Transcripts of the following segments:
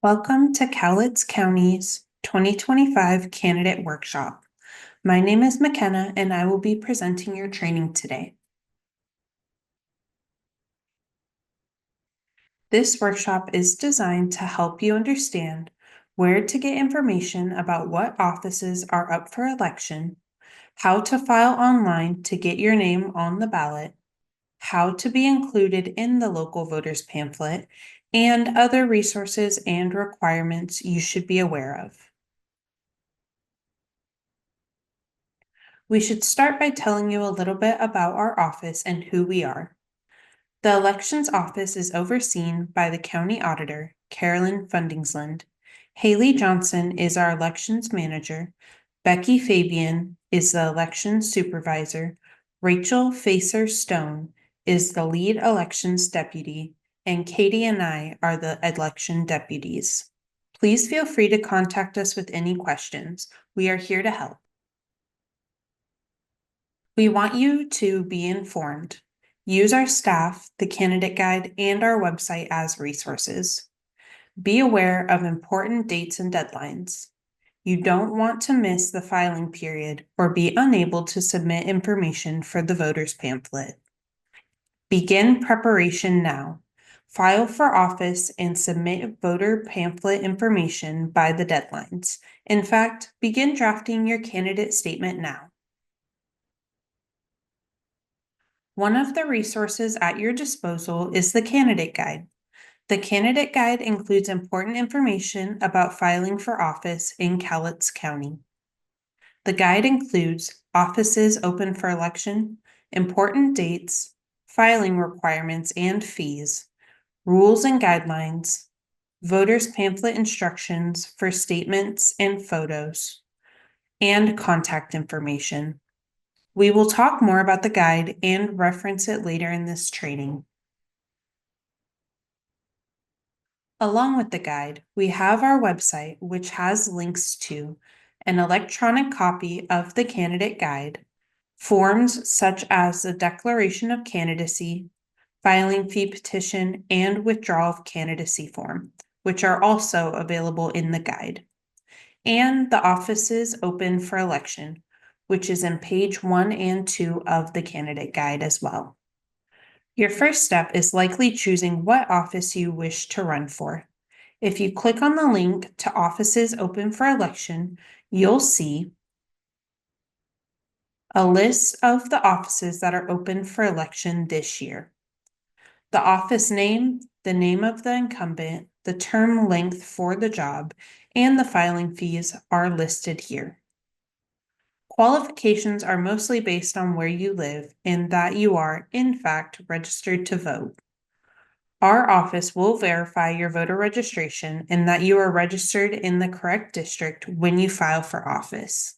Welcome to Cowlitz County's 2025 Candidate Workshop. My name is McKenna and I will be presenting your training today. This workshop is designed to help you understand where to get information about what offices are up for election, how to file online to get your name on the ballot, how to be included in the local voters pamphlet, and other resources and requirements you should be aware of. We should start by telling you a little bit about our office and who we are. The Elections Office is overseen by the County Auditor, Carolyn Fundingsland. Haley Johnson is our Elections Manager. Becky Fabian is the Elections Supervisor. Rachel Facer-Stone is the Lead Elections Deputy, and Katie and I are the Election Deputies. Please feel free to contact us with any questions. We are here to help. We want you to be informed. Use our staff, the candidate guide, and our website as resources. Be aware of important dates and deadlines. You don't want to miss the filing period or be unable to submit information for the voters pamphlet. Begin preparation now. File for office and submit voter pamphlet information by the deadlines. In fact, begin drafting your candidate statement now. One of the resources at your disposal is the Candidate Guide. The Candidate Guide includes important information about filing for office in Cowlitz County. The guide includes offices open for election, important dates, filing requirements and fees, rules and guidelines, voters pamphlet instructions for statements and photos, and contact information. We will talk more about the guide and reference it later in this training. Along with the guide, we have our website, which has links to an electronic copy of the candidate guide, forms such as the declaration of candidacy, filing fee petition, and withdrawal of candidacy form, which are also available in the guide, and the offices open for election, which is in page 1 and 2 of the candidate guide as well. Your first step is likely choosing what office you wish to run for. If you click on the link to offices open for election, you'll see a list of the offices that are open for election this year. The office name, the name of the incumbent, the term length for the job, and the filing fees are listed here. Qualifications are mostly based on where you live and that you are, in fact, registered to vote. Our office will verify your voter registration and that you are registered in the correct district when you file for office.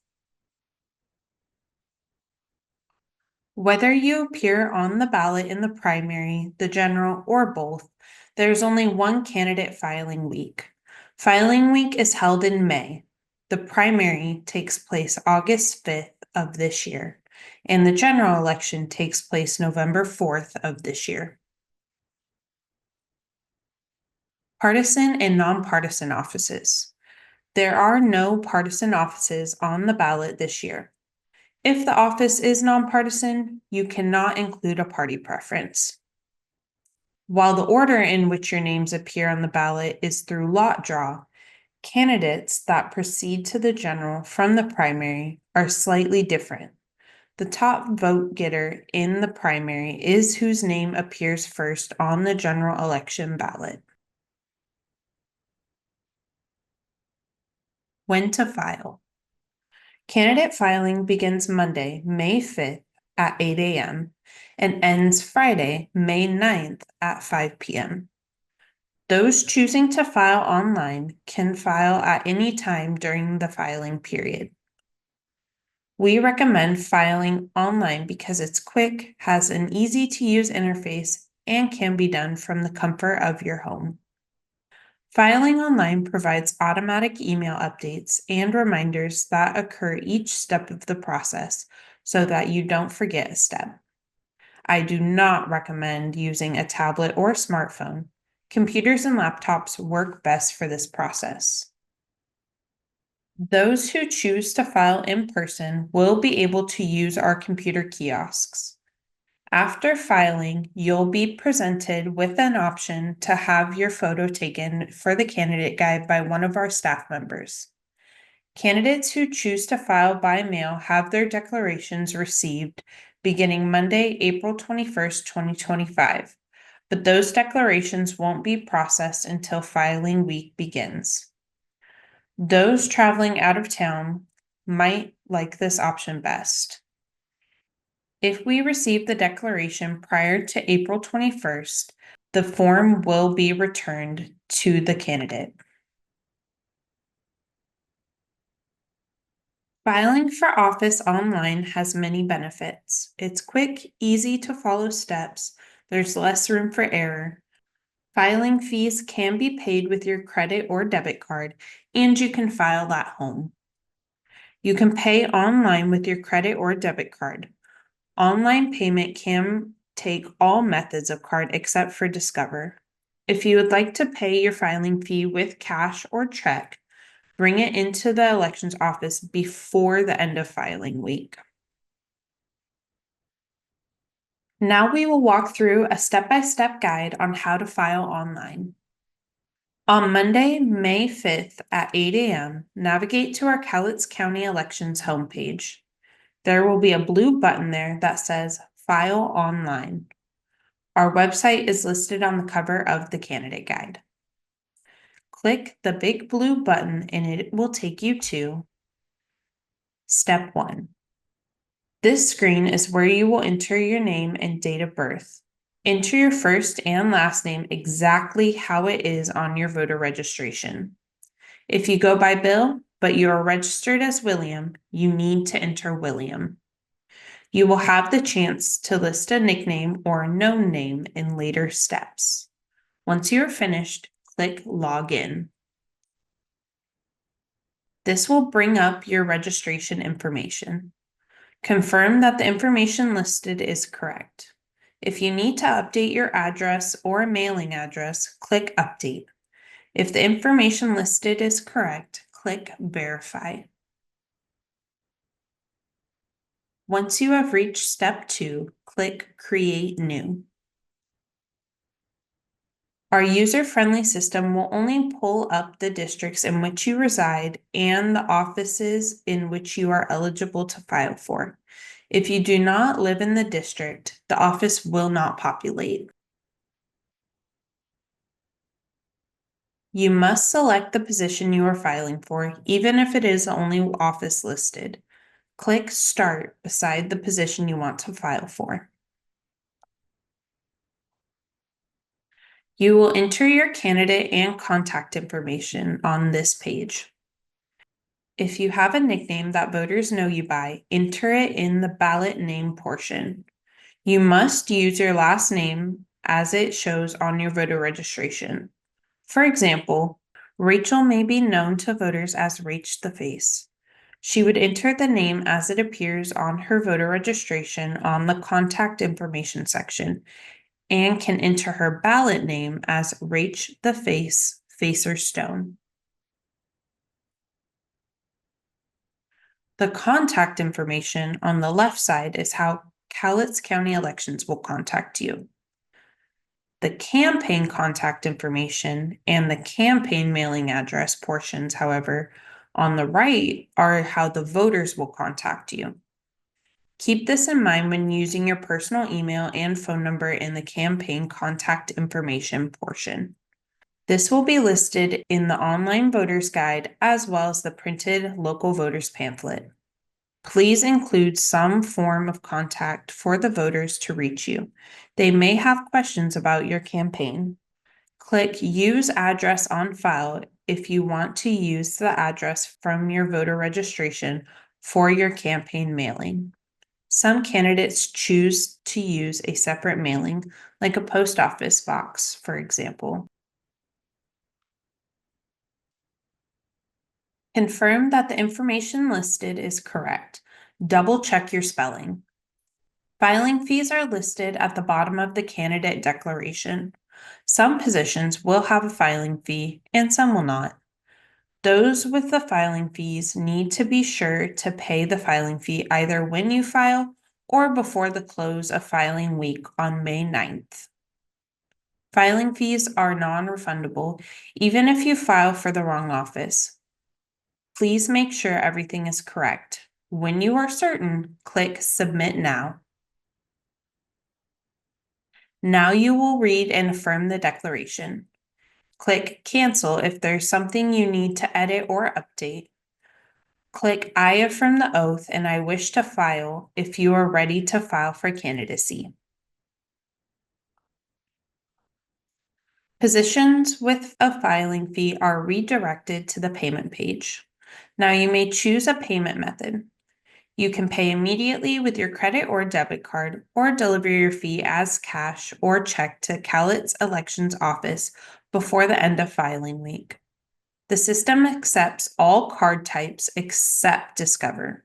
Whether you appear on the ballot in the primary, the general, or both, there's only one candidate filing week. Filing week is held in May. The primary takes place August 5th of this year, and the general election takes place November 4th of this year. Partisan and nonpartisan offices. There are no partisan offices on the ballot this year. If the office is nonpartisan, you cannot include a party preference. While the order in which your names appear on the ballot is through lot draw, candidates that proceed to the general from the primary are slightly different. The top vote getter in the primary is whose name appears first on the general election ballot. When to file. Candidate filing begins Monday, May 5th at 8 a.m. and ends Friday, May 9th at 5 p.m. Those choosing to file online can file at any time during the filing period. We recommend filing online because it's quick, has an easy-to-use interface, and can be done from the comfort of your home. Filing online provides automatic email updates and reminders that occur each step of the process so that you don't forget a step. I do not recommend using a tablet or smartphone. Computers and laptops work best for this process. Those who choose to file in person will be able to use our computer kiosks. After filing, you'll be presented with an option to have your photo taken for the candidate guide by one of our staff members. Candidates who choose to file by mail have their declarations received beginning Monday, April 21st, 2025, but those declarations won't be processed until filing week begins. Those traveling out of town might like this option best. If we receive the declaration prior to April 21st, the form will be returned to the candidate. Filing for office online has many benefits. It's quick, easy to follow steps. There's less room for error. Filing fees can be paid with your credit or debit card, and you can file at home. You can pay online with your credit or debit card. Online payment can take all methods of card except for Discover. If you would like to pay your filing fee with cash or check, bring it into the elections office before the end of filing week. Now we will walk through a step-by-step guide on how to file online. On Monday, May 5th at 8 a.m., navigate to our Cowlitz County Elections homepage. There will be a blue button there that says File Online. Our website is listed on the cover of the candidate guide. Click the big blue button and it will take you to Step 1. This screen is where you will enter your name and date of birth. Enter your first and last name exactly how it is on your voter registration. If you go by Bill, but you are registered as William, you need to enter William. You will have the chance to list a nickname or a known name in later steps. Once you are finished, click Login. This will bring up your registration information. Confirm that the information listed is correct. If you need to update your address or mailing address, click Update. If the information listed is correct, click Verify. Once you have reached Step 2, click Create New. Our user-friendly system will only pull up the districts in which you reside and the offices in which you are eligible to file for. If you do not live in the district, the office will not populate. You must select the position you are filing for, even if it is the only office listed. Click Start beside the position you want to file for. You will enter your candidate and contact information on this page. If you have a nickname that voters know you by, enter it in the ballot name portion. You must use your last name as it shows on your voter registration. For example, Rachel may be known to voters as Rach the Face. She would enter the name as it appears on her voter registration on the contact information section and can enter her ballot name as Rach the Face, Facer Stone. The contact information on the left side is how Cowlitz County Elections will contact you. The campaign contact information and the campaign mailing address portions, however, on the right are how the voters will contact you. Keep this in mind when using your personal email and phone number in the campaign contact information portion. This will be listed in the online voters guide as well as the printed local voters pamphlet. Please include some form of contact for the voters to reach you. They may have questions about your campaign. Click Use Address on File if you want to use the address from your voter registration for your campaign mailing. Some candidates choose to use a separate mailing, like a post office box, for example. Confirm that the information listed is correct. Double check your spelling. Filing fees are listed at the bottom of the candidate declaration. Some positions will have a filing fee and some will not. Those with the filing fees need to be sure to pay the filing fee either when you file or before the close of filing week on May 9th. Filing fees are non-refundable even if you file for the wrong office. Please make sure everything is correct. When you are certain, click Submit Now. Now you will read and affirm the declaration. Click Cancel if there's something you need to edit or update. Click I affirm the oath and I wish to file if you are ready to file for candidacy. Positions with a filing fee are redirected to the payment page. Now you may choose a payment method. You can pay immediately with your credit or debit card or deliver your fee as cash or check to Cowlitz Elections Office before the end of filing week. The system accepts all card types except Discover.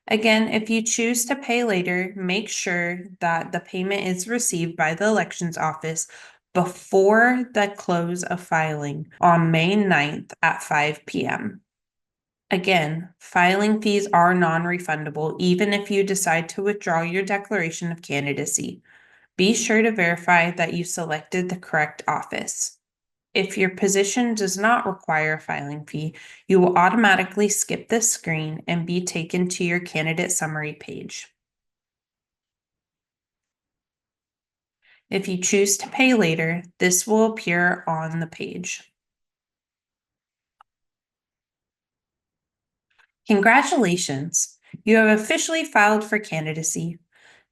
Again, if you choose to pay later, make sure that the payment is received by the elections office before the close of filing on May 9th at 5 p.m. Again, filing fees are non-refundable even if you decide to withdraw your declaration of candidacy. Be sure to verify that you selected the correct office. If your position does not require a filing fee, you will automatically skip this screen and be taken to your candidate summary page. If you choose to pay later, this will appear on the page. Congratulations! You have officially filed for candidacy.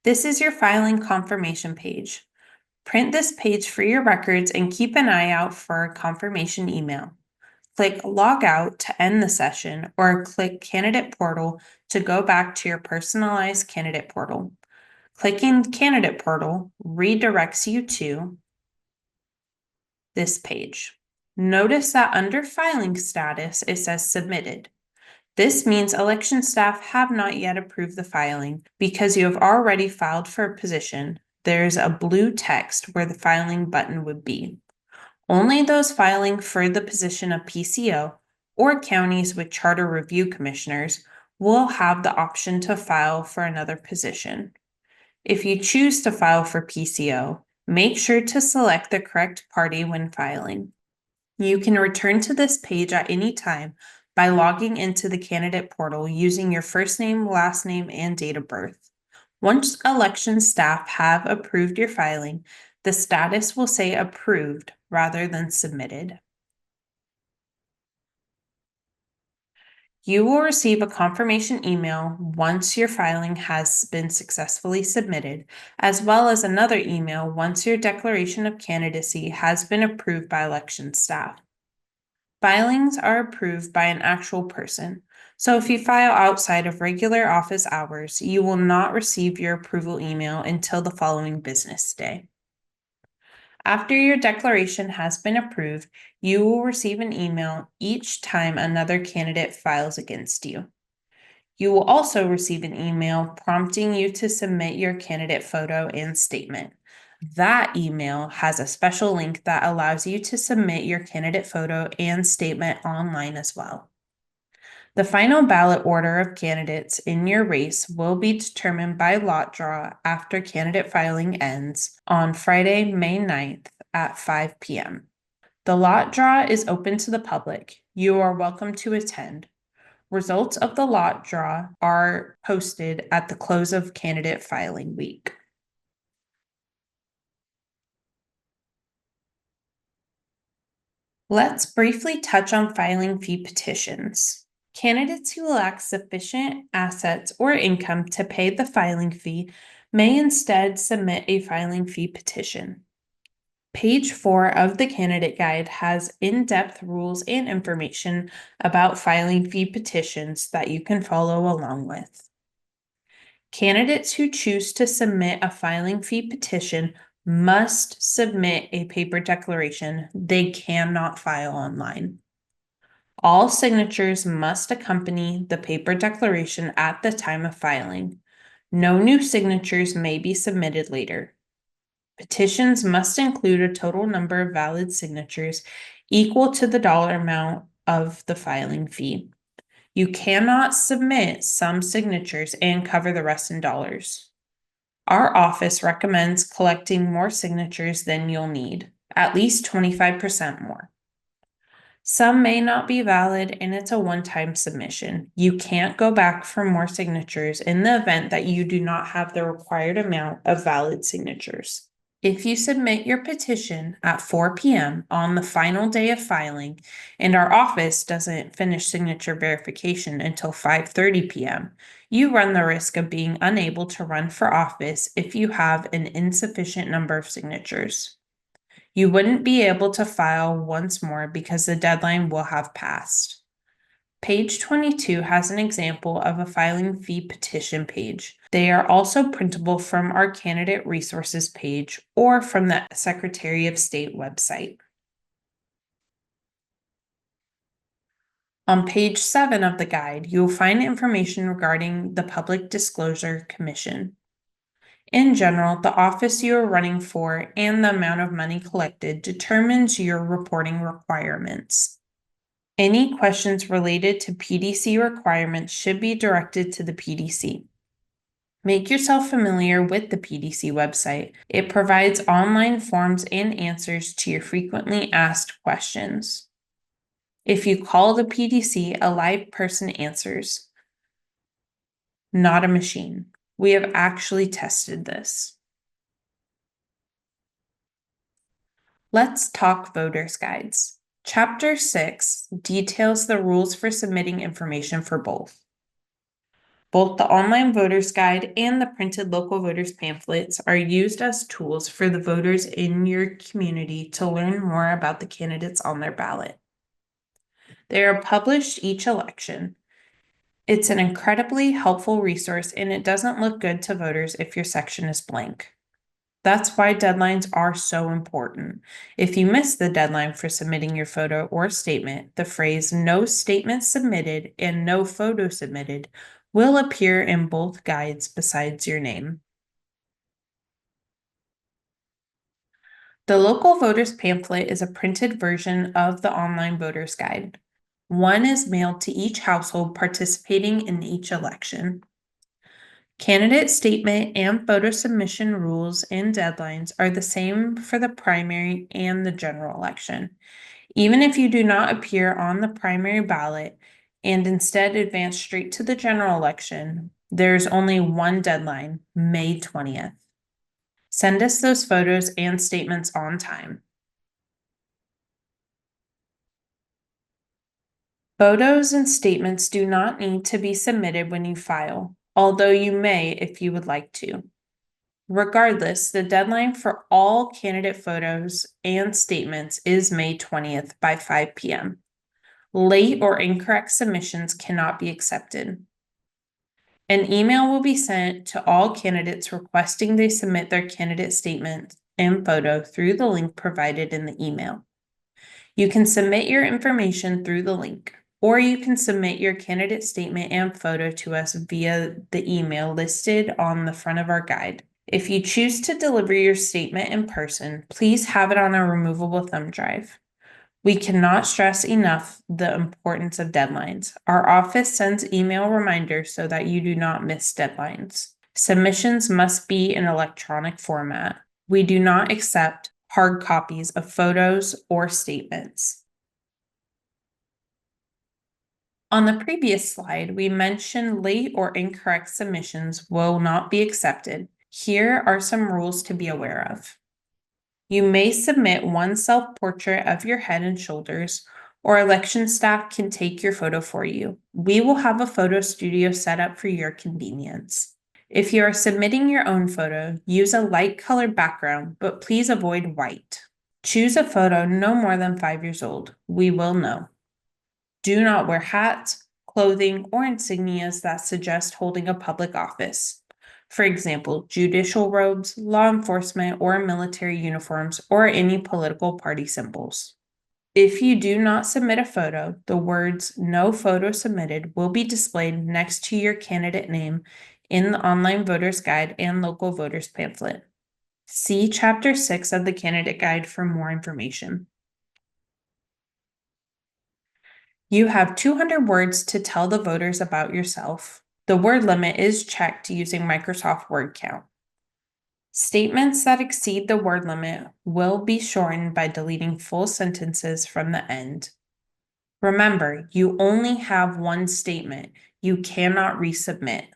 This is your filing confirmation page. Print this page for your records and keep an eye out for a confirmation email. Click Log Out to end the session or click Candidate Portal to go back to your personalized candidate portal. Clicking Candidate Portal redirects you to this page. Notice that under Filing Status, it says Submitted. This means election staff have not yet approved the filing. Because you have already filed for a position, there's a blue text where the filing button would be. Only those filing for the position of PCO or counties with charter review commissioners will have the option to file for another position. If you choose to file for PCO, make sure to select the correct party when filing. You can return to this page at any time by logging into the candidate portal using your first name, last name, and date of birth. Once election staff have approved your filing, the status will say approved rather than submitted. You will receive a confirmation email once your filing has been successfully submitted, as well as another email once your declaration of candidacy has been approved by election staff. Filings are approved by an actual person, so if you file outside of regular office hours, you will not receive your approval email until the following business day. After your declaration has been approved, you will receive an email each time another candidate files against you. You will also receive an email prompting you to submit your candidate photo and statement. That email has a special link that allows you to submit your candidate photo and statement online as well. The final ballot order of candidates in your race will be determined by lot draw after candidate filing ends on Friday, May 9th at 5 p.m. The lot draw is open to the public. You are welcome to attend. Results of the lot draw are posted at the close of candidate filing week. Let's briefly touch on filing fee petitions. Candidates who lack sufficient assets or income to pay the filing fee may instead submit a filing fee petition. Page 4 of the candidate guide has in-depth rules and information about filing fee petitions that you can follow along with. Candidates who choose to submit a filing fee petition must submit a paper declaration. They cannot file online. All signatures must accompany the paper declaration at the time of filing. No new signatures may be submitted later. Petitions must include a total number of valid signatures equal to the dollar amount of the filing fee. You cannot submit some signatures and cover the rest in dollars. Our office recommends collecting more signatures than you'll need, at least 25% more. Some may not be valid and it's a one-time submission. You can't go back for more signatures in the event that you do not have the required amount of valid signatures. If you submit your petition at 4 p.m. on the final day of filing and our office doesn't finish signature verification until 5:30 p.m., you run the risk of being unable to run for office if you have an insufficient number of signatures. You wouldn't be able to file once more because the deadline will have passed. Page 22 has an example of a filing fee petition page. They are also printable from our candidate resources page or from the Secretary of State website. On page 7 of the guide, you will find information regarding the Public Disclosure Commission. In general, the office you are running for and the amount of money collected determines your reporting requirements. Any questions related to PDC requirements should be directed to the PDC. Make yourself familiar with the PDC website. It provides online forms and answers to your frequently asked questions. If you call the PDC, a live person answers, not a machine. We have actually tested this. Let's talk voters' guides. Chapter 6 details the rules for submitting information for both. Both the online voters guide and the printed local voters pamphlets are used as tools for the voters in your community to learn more about the candidates on their ballot. They are published each election. It's an incredibly helpful resource, and it doesn't look good to voters if your section is blank. That's why deadlines are so important. If you miss the deadline for submitting your photo or statement, the phrase "no statement submitted" and "no photo submitted" will appear in both guides besides your name. The local voters pamphlet is a printed version of the online voters guide. One is mailed to each household participating in each election. Candidate statement and photo submission rules and deadlines are the same for the primary and the general election. Even if you do not appear on the primary ballot and instead advance straight to the general election, there's only one deadline, May 20th. Send us those photos and statements on time. Photos and statements do not need to be submitted when you file, although you may if you would like to. Regardless, the deadline for all candidate photos and statements is May 20th by 5 p.m. Late or incorrect submissions cannot be accepted. An email will be sent to all candidates requesting they submit their candidate statement and photo through the link provided in the email. You can submit your information through the link, or you can submit your candidate statement and photo to us via the email listed on the front of our guide. If you choose to deliver your statement in person, please have it on a removable thumb drive. We cannot stress enough the importance of deadlines. Our office sends email reminders so that you do not miss deadlines. Submissions must be in electronic format. We do not accept hard copies of photos or statements. On the previous slide, we mentioned late or incorrect submissions will not be accepted. Here are some rules to be aware of. You may submit one self-portrait of your head and shoulders, or election staff can take your photo for you. We will have a photo studio set up for your convenience. If you are submitting your own photo, use a light-colored background, but please avoid white. Choose a photo no more than 5 years old. We will know. Do not wear hats, clothing, or insignias that suggest holding a public office. For example, judicial robes, law enforcement, or military uniforms, or any political party symbols. If you do not submit a photo, the words "no photo submitted" will be displayed next to your candidate name in the online voters guide and local voters pamphlet. See Chapter 6 of the Candidate Guide for more information. You have 200 words to tell the voters about yourself. The word limit is checked using Microsoft Word Count. Statements that exceed the word limit will be shortened by deleting full sentences from the end. Remember, you only have one statement. You cannot resubmit.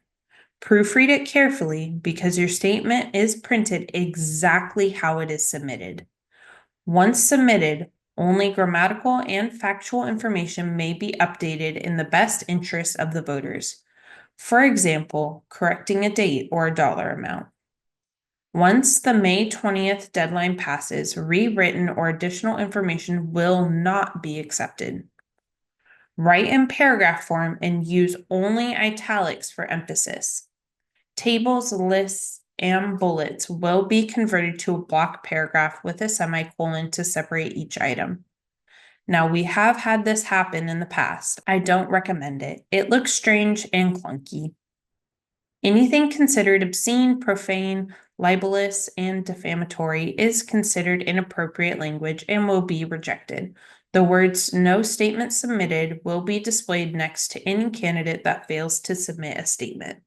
Proofread it carefully because your statement is printed exactly how it is submitted. Once submitted, only grammatical and factual information may be updated in the best interest of the voters. For example, correcting a date or a dollar amount. Once the May 20th deadline passes, rewritten or additional information will not be accepted. Write in paragraph form and use only italics for emphasis. Tables, lists, and bullets will be converted to a block paragraph with a semicolon to separate each item. Now, we have had this happen in the past. I don't recommend it. It looks strange and clunky. Anything considered obscene, profane, libelous, and defamatory is considered inappropriate language and will be rejected. The words "no statement submitted" will be displayed next to any candidate that fails to submit a statement.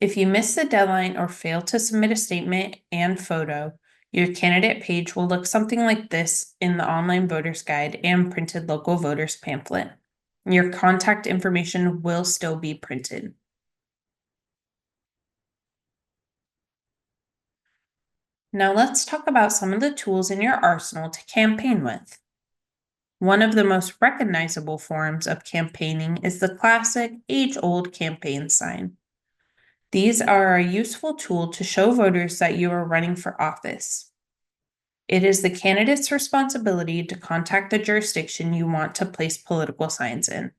If you miss the deadline or fail to submit a statement and photo, your candidate page will look something like this in the online voters guide and printed local voters pamphlet. Your contact information will still be printed. Now let's talk about some of the tools in your arsenal to campaign with. One of the most recognizable forms of campaigning is the classic age-old campaign sign. These are a useful tool to show voters that you are running for office. It is the candidate's responsibility to contact the jurisdiction you want to place political signs in.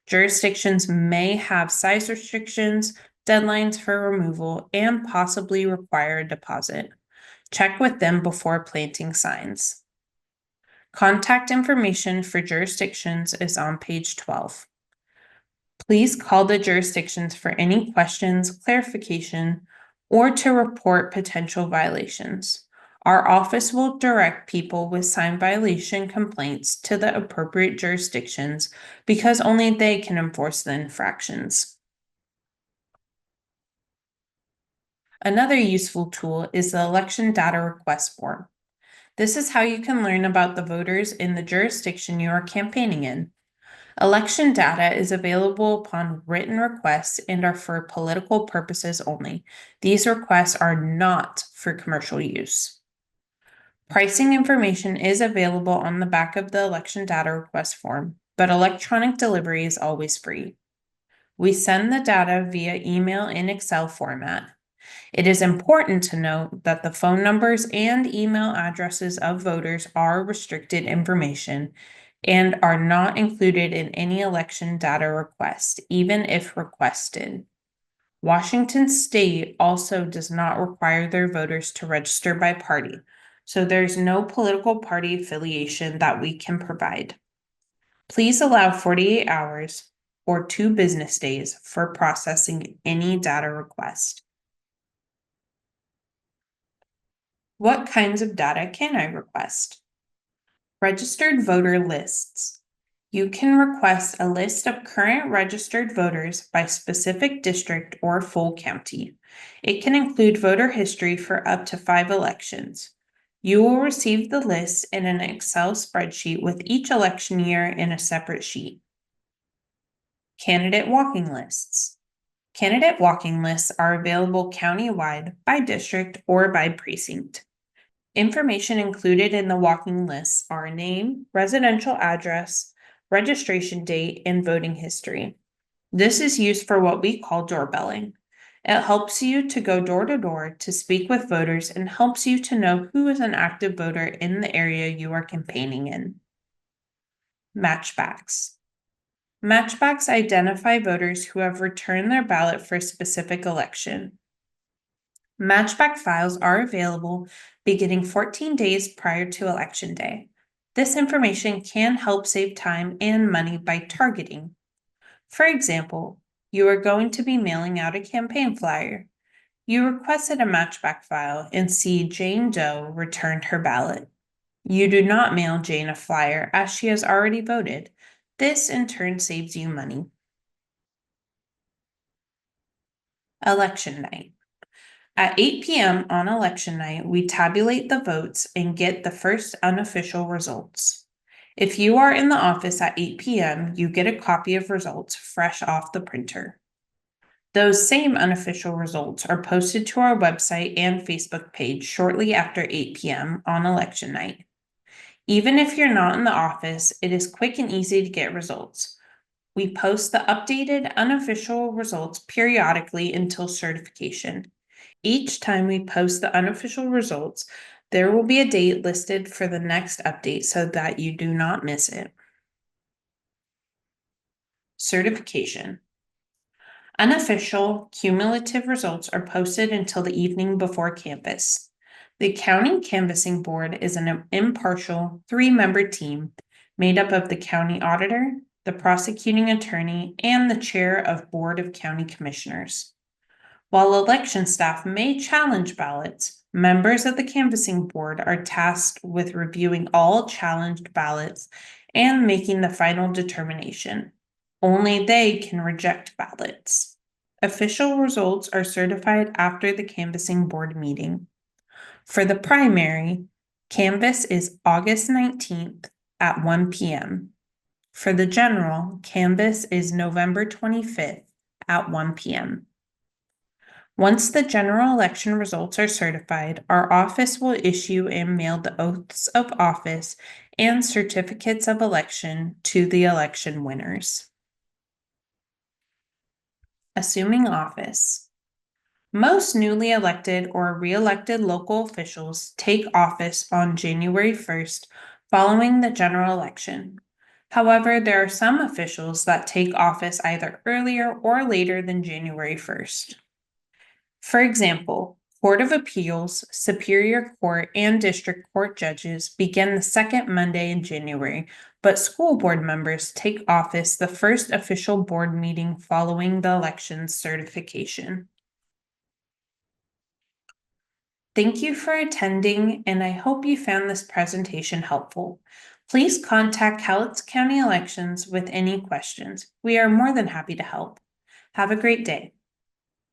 Jurisdictions may have size restrictions, deadlines for removal, and possibly require a deposit. Check with them before planting signs. Contact information for jurisdictions is on page 12. Please call the jurisdictions for any questions, clarification, or to report potential violations. Our office will direct people with sign violation complaints to the appropriate jurisdictions because only they can enforce the infractions. Another useful tool is the election data request form. This is how you can learn about the voters in the jurisdiction you are campaigning in. Election data is available upon written requests and are for political purposes only. These requests are not for commercial use. Pricing information is available on the back of the election data request form, but electronic delivery is always free. We send the data via email in Excel format. It is important to note that the phone numbers and email addresses of voters are restricted information and are not included in any election data request, even if requested. Washington State also does not require their voters to register by party, so there's no political party affiliation that we can provide. Please allow 48 hours or 2 business days for processing any data request. What kinds of data can I request? Registered voter lists. You can request a list of current registered voters by specific district or full county. It can include voter history for up to 5 elections. You will receive the list in an Excel spreadsheet with each election year in a separate sheet. Candidate walking lists. Candidate walking lists are available countywide by district or by precinct. Information included in the walking lists are name, residential address, registration date, and voting history. This is used for what we call doorbelling. It helps you to go door to door to speak with voters and helps you to know who is an active voter in the area you are campaigning in. Matchbacks. Matchbacks identify voters who have returned their ballot for a specific election. Matchback files are available beginning 14 days prior to Election Day. This information can help save time and money by targeting. For example, you are going to be mailing out a campaign flyer. You requested a matchback file and see Jane Doe returned her ballot. You do not mail Jane a flyer as she has already voted. This in turn saves you money. Election night. At 8 p.m. on election night, we tabulate the votes and get the first unofficial results. If you are in the office at 8 p.m., you get a copy of results fresh off the printer. Those same unofficial results are posted to our website and Facebook page shortly after 8 p.m. on election night. Even if you're not in the office, it is quick and easy to get results. We post the updated unofficial results periodically until certification. Each time we post the unofficial results, there will be a date listed for the next update so that you do not miss it. Certification. Unofficial cumulative results are posted until the evening before canvass. The County Canvassing Board is an impartial 3-member team made up of the county auditor, the prosecuting attorney, and the chair of Board of County Commissioners. While election staff may challenge ballots, members of the canvassing board are tasked with reviewing all challenged ballots and making the final determination. Only they can reject ballots. Official results are certified after the canvassing board meeting. For the primary, canvass is August 19th at 1 p.m. For the general, canvass is November 25th at 1 p.m. Once the general election results are certified, our office will issue and mail the oaths of office and certificates of election to the election winners. Assuming office. Most newly elected or re-elected local officials take office on January 1st following the general election. However, there are some officials that take office either earlier or later than January 1st. For example, Court of Appeals, Superior Court, and District Court judges begin the second Monday in January, but school board members take office the first official board meeting following the election's certification. Thank you for attending, and I hope you found this presentation helpful. Please contact Cowlitz County Elections with any questions. We are more than happy to help. Have a great day.